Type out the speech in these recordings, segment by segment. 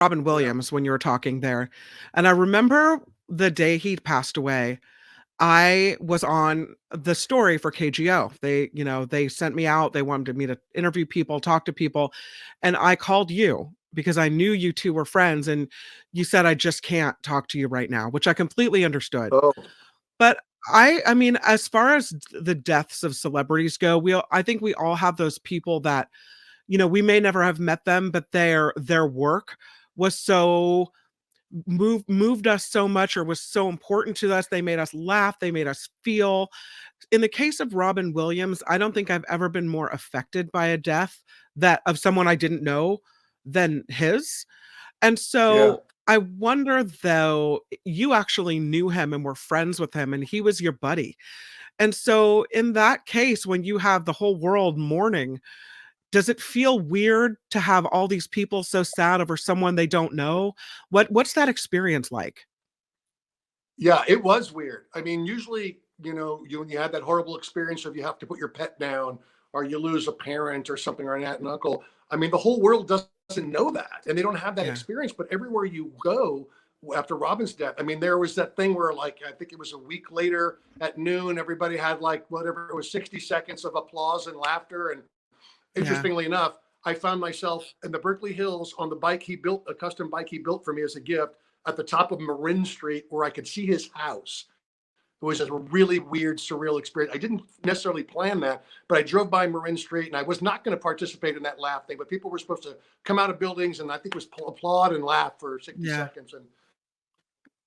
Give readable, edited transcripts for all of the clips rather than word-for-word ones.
Robin Yeah. Williams when you were talking there. And I remember the day he passed away. I was on the story for KGO. They sent me out. They wanted me to interview people, talk to people. And I called you because I knew you two were friends. And you said, I just can't talk to you right now, which I completely understood. Oh, But I mean, as far as the deaths of celebrities go, I think we all have those people that, we may never have met them, but their work was so moved us so much or was so important to us. They made us laugh, they made us feel. In the case of Robin Williams, I don't think I've ever been more affected by a death that of someone I didn't know than his. And yeah. so I wonder, though, you actually knew him and were friends with him and he was your buddy. And so in that case, when you have the whole world mourning, does it feel weird to have all these people so sad over someone they don't know? What's that experience like? Yeah, it was weird. I mean, usually, when you have that horrible experience of you have to put your pet down or you lose a parent or something or an aunt and uncle. I mean, the whole world doesn't know that and they don't have that Yeah. experience. But everywhere you go after Robin's death, I mean, there was that thing where, like, I think it was a week later at noon, everybody had like whatever it was, 60 seconds of applause and laughter. And Yeah. interestingly enough, I found myself in the Berkeley Hills on the bike he built, a custom bike he built for me as a gift at the top of Marin Street where I could see his house. It was a really weird, surreal experience. I didn't necessarily plan that, but I drove by Marin Street and I was not going to participate in that laugh thing, but people were supposed to come out of buildings and I think it was applaud and laugh for 60 Yeah. seconds and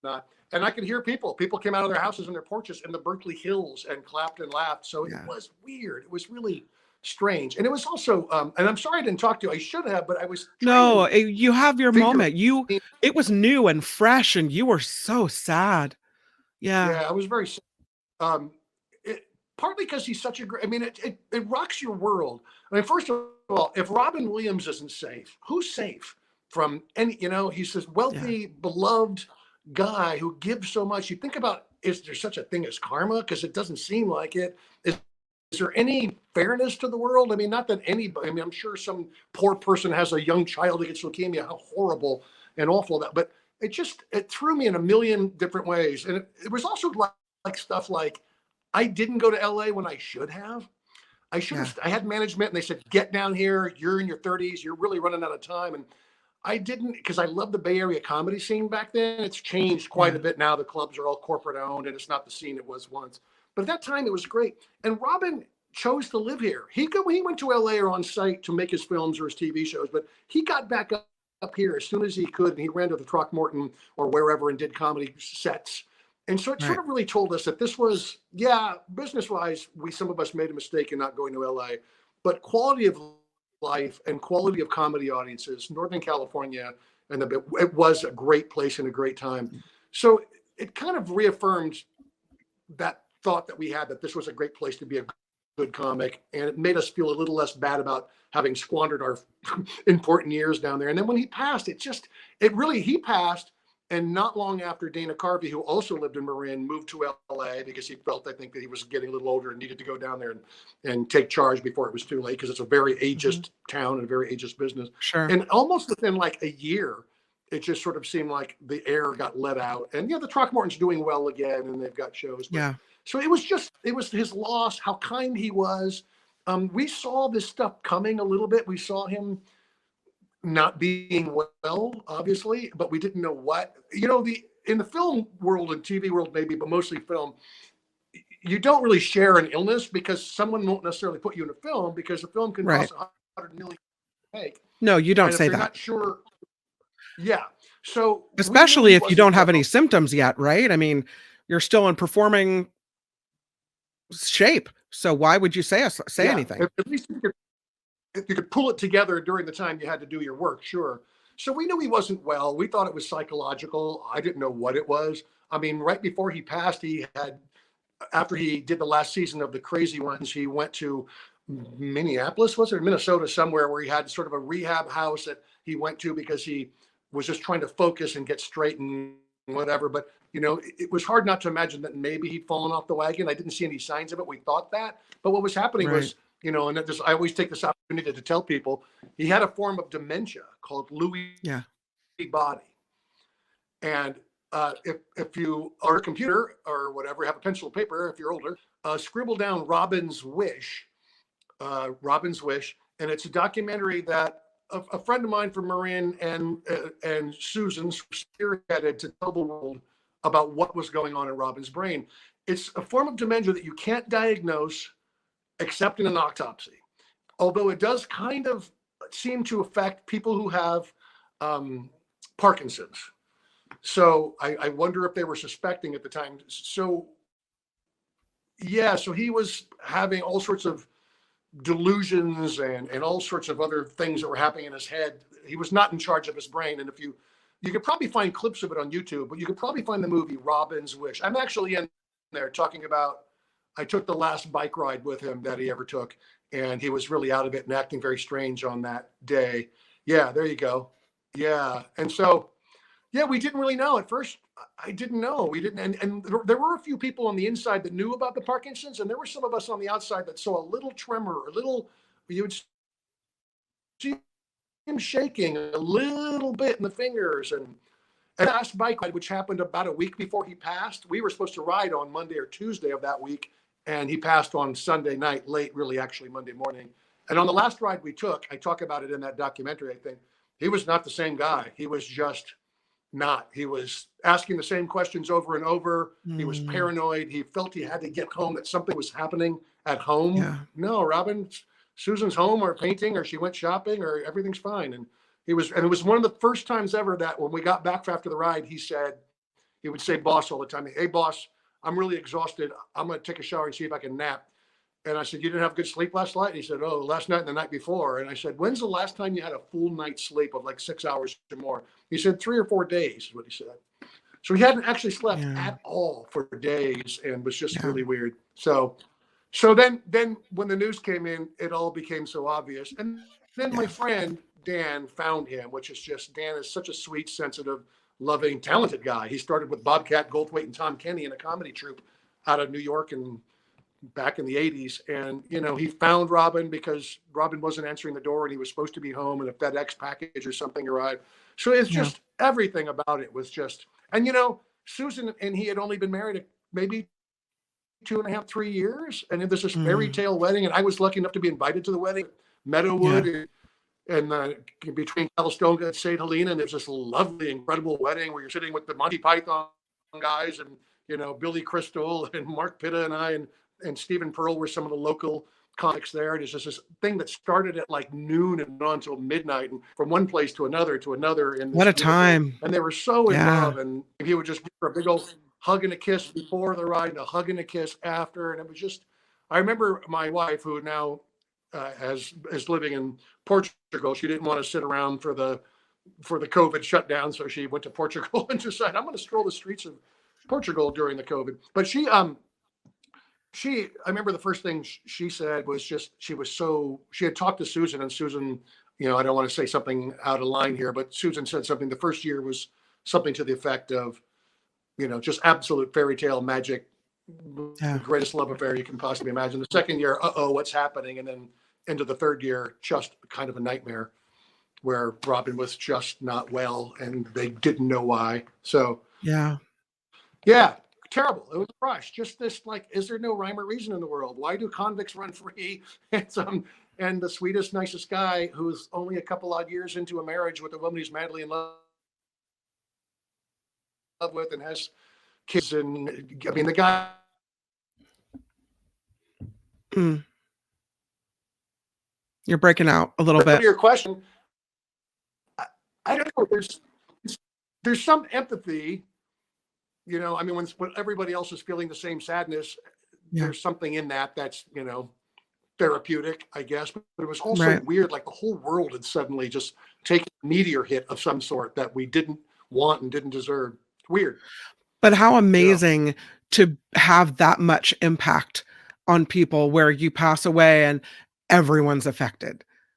not. And I could hear people. People came out of their houses and their porches in the Berkeley Hills and clapped and laughed. So it Yeah. was weird. It was really strange. And it was also, and I'm sorry I didn't talk to you. I should have, but I was trying No, to you have your figure. moment. It was new and fresh and you were so sad. Yeah. Yeah, I was very um, it, partly because he's such a great. I mean, it rocks your world. I mean, first of all, if Robin Williams isn't safe, who's safe from any? He's this Yeah. wealthy, beloved guy who gives so much. You think about, is there such a thing as karma? Because it doesn't seem like it. Is there any fairness to the world? I mean, not that anybody. I mean, I'm sure some poor person has a young child that gets leukemia. How horrible and awful that. But it threw me in a million different ways, and it was also like stuff like I didn't go to LA when I should have. I should Yeah. have. I had management, and they said, "Get down here. You're in your 30s. You're really running out of time." And I didn't, because I love the Bay Area comedy scene back then. It's changed quite Yeah. a bit now. The clubs are all corporate owned, and it's not the scene it was once. But at that time, it was great. And Robin chose to live here. He went to LA or on site to make his films or his TV shows, but he got back up here as soon as he could, and he ran to the Throckmorton or wherever and did comedy sets. And so it sort Right. of really told us that this was, yeah, business wise, some of us made a mistake in not going to LA, but quality of life and quality of comedy audiences, Northern California, and it was a great place and a great time. So it kind of reaffirmed that thought that we had, that this was a great place to be a good comic, and it made us feel a little less bad about having squandered our important years down there. And then when he passed, he passed. And not long after, Dana Carvey, who also lived in Marin, moved to LA because he felt, I think, that he was getting a little older and needed to go down there and take charge before it was too late, because it's a very Hmm. ageist town and a very ageist business. Sure. And almost within like a year, it just sort of seemed like the air got let out. And the Throckmorton's doing well again, and they've got shows. But Yeah. so it was his loss, how kind he was. We saw this stuff coming a little bit. We saw him not being well, obviously, but we didn't know what. The in the film world and TV world maybe, but mostly film, you don't really share an illness because someone won't necessarily put you in a film because the film can Right. cost 100 million to make. No, you don't And if say they're that. not sure, yeah. So we knew Especially he if you wasn't don't have any well. symptoms yet, right? I mean, you're still in performing shape. So why would you say Yeah. anything? At least if you could pull it together during the time you had to do your work, sure. So we knew he wasn't well. We thought it was psychological. I didn't know what it was. I mean, right before he passed, after he did the last season of The Crazy Ones, he went to Minneapolis, was it, or Minnesota, somewhere where he had sort of a rehab house that he went to because he was just trying to focus and get straight and whatever. But, it was hard not to imagine that maybe he'd fallen off the wagon. I didn't see any signs of it. We thought that. But what was happening Right. was, I always take this opportunity to tell people he had a form of dementia called Louis Yeah. body. And if you are a computer or whatever, have a pencil and paper, if you're older, scribble down Robin's Wish. Robin's Wish, and it's a documentary that a friend of mine from Marin and Susan spearheaded to tell the world about what was going on in Robin's brain. It's a form of dementia that you can't diagnose except in an autopsy, although it does kind of seem to affect people who have Parkinson's. So I wonder if they were suspecting at the time. So yeah, so he was having all sorts of delusions and all sorts of other things that were happening in his head. He was not in charge of his brain. And if you could probably find clips of it on YouTube, but you could probably find the movie Robin's Wish. I'm actually in there talking about, I took the last bike ride with him that he ever took, and he was really out of it and acting very strange on that day. Yeah, there you go. Yeah. And so, yeah, we didn't really know at first. I didn't know. We didn't. And there were a few people on the inside that knew about the Parkinson's, and there were some of us on the outside that saw a little tremor, a little, you would see him shaking a little bit in the fingers. And the last bike ride, which happened about a week before he passed, we were supposed to ride on Monday or Tuesday of that week, and he passed on Sunday night, late, really, actually Monday morning. And on the last ride we took, I talk about it in that documentary, I think, he was not the same guy. He was just not. He was asking the same questions over and over. He was paranoid. He felt he had to get home, that something was happening at home. Yeah. No, Robin, Susan's home or painting, or she went shopping, or everything's fine. And it was one of the first times ever that when we got back after the ride, he would say boss all the time. Hey boss, I'm really exhausted. I'm going to take a shower and see if I can nap. And I said, you didn't have good sleep last night? And he said, oh, last night and the night before. And I said, when's the last time you had a full night's sleep of like 6 hours or more? He said, 3 or 4 days is what he said. So he hadn't actually slept at all for days, and was just really weird. So then when the news came in, it all became so obvious. And then my friend Dan found him, which is just, Dan is such a sweet, sensitive, loving, talented guy. He started with Bobcat Goldthwait and Tom Kenny in a comedy troupe out of New York and back in the 80s. And, he found Robin because Robin wasn't answering the door and he was supposed to be home, and a FedEx package or something arrived. So it's just everything about it was just, and Susan and he had only been married maybe 2.5, 3 years. And there's this fairy tale wedding. And I was lucky enough to be invited to the wedding, Meadowood and between Calistoga and St. Helena. And there's this lovely, incredible wedding where you're sitting with the Monty Python guys and, Billy Crystal and Mark Pitta and I, and Stephen Pearl were some of the local comics there. And it's just this thing that started at like noon and on until midnight, and from one place to another. What a time. And they were so in love. And he would just give her a big old hug and a kiss before the ride and a hug and a kiss after. And it was just, I remember my wife, who now is living in Portugal. She didn't want to sit around for the COVID shutdown. So she went to Portugal and decided, I'm going to stroll the streets of Portugal during the COVID. But I remember the first thing she said was just, she had talked to Susan, and Susan, I don't want to say something out of line here, but Susan said something. The first year was something to the effect of, just absolute fairy tale magic, the greatest love affair you can possibly imagine. The second year, what's happening? And then into the third year, just kind of a nightmare where Robin was just not well and they didn't know why. So, yeah. Terrible. It was a crush. Just this, like, is there no rhyme or reason in the world? Why do convicts run free? And the sweetest, nicest guy who's only a couple odd years into a marriage with a woman he's madly in love with and has kids. And I mean, the guy. You're breaking out a little bit. To your question, I don't know. There's some empathy. I mean, when everybody else is feeling the same sadness, there's something in that's, therapeutic, I guess. But it was also weird. Like the whole world had suddenly just taken a meteor hit of some sort that we didn't want and didn't deserve. Weird. But how amazing to have that much impact on people, where you pass away and everyone's affected.